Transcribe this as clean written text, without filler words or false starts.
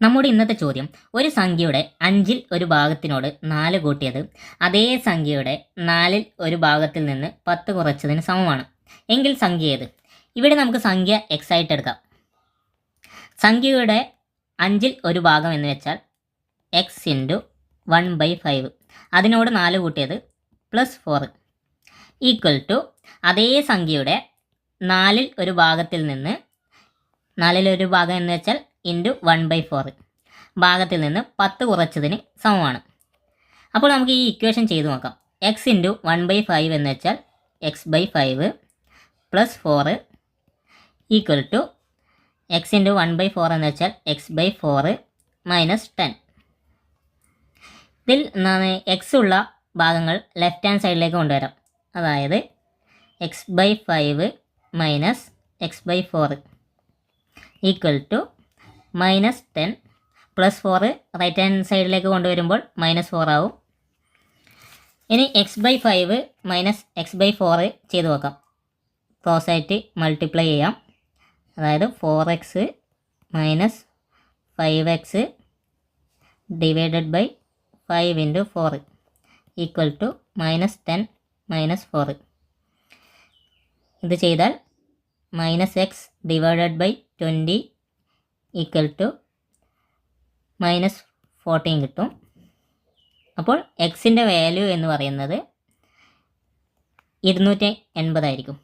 നമ്മുടെ ഇന്നത്തെ ചോദ്യം, ഒരു സംഖ്യയുടെ 5ൽ ഒരു ഭാഗത്തിനോട് 4 കൂട്ടിയത് അതേ സംഖ്യയുടെ 4ൽ ഒരു ഭാഗത്തിൽ നിന്ന് 10 കുറച്ചതിന് സമമാണ് എങ്കിൽ സംഖ്യ ഏത്? ഇവിടെ നമുക്ക് സംഖ്യ x ആയിട്ട് എടുക്കാം. സംഖ്യയുടെ 5ൽ ഒരു ഭാഗം എന്ന് വെച്ചാൽ x × 1/5, അതിനോട് 4 കൂട്ടിയത് +4 ഈക്വൽ ടു അതേ സംഖ്യയുടെ 4ൽ ഒരു ഭാഗത്തിൽ നിന്ന് 4ൽ ഒരു ഭാഗം എന്ന് വെച്ചാൽ ഇൻറ്റു 1/4 ഭാഗത്തിൽ നിന്ന് 10 കുറച്ചതിന് സമമാണ്. അപ്പോൾ നമുക്ക് ഈ ഇക്വേഷൻ ചെയ്ത് നോക്കാം. x × 1/5 എന്ന് വെച്ചാൽ x/5 +4 ഈക്വൽ ടു x × 1/4 എന്ന് വെച്ചാൽ x/4 -10. ഇതിൽ x ഉള്ള ഭാഗങ്ങൾ ലെഫ്റ്റ് ഹാൻഡ് സൈഡിലേക്ക് കൊണ്ടുവരാം. അതായത് x/5 - x/4 equal to -10 +4 right hand സൈഡിലേക്ക് കൊണ്ടുവരുമ്പോൾ -4 ആവും. ഇനി x/5 - x/4 ചെയ്ത് നോക്കാം. ക്രോസ് ആയിട്ട് മൾട്ടിപ്ലൈ ചെയ്യാം. അതായത് 4x - 5x divided by 5 × 4 equal to -10 -4. ഇത് ചെയ്താൽ -x divided by 20 equal to -14 കിട്ടും. അപ്പോൾ എക്സിൻ്റെ വാല്യൂ എന്ന് പറയുന്നത് 280 ആയിരിക്കും.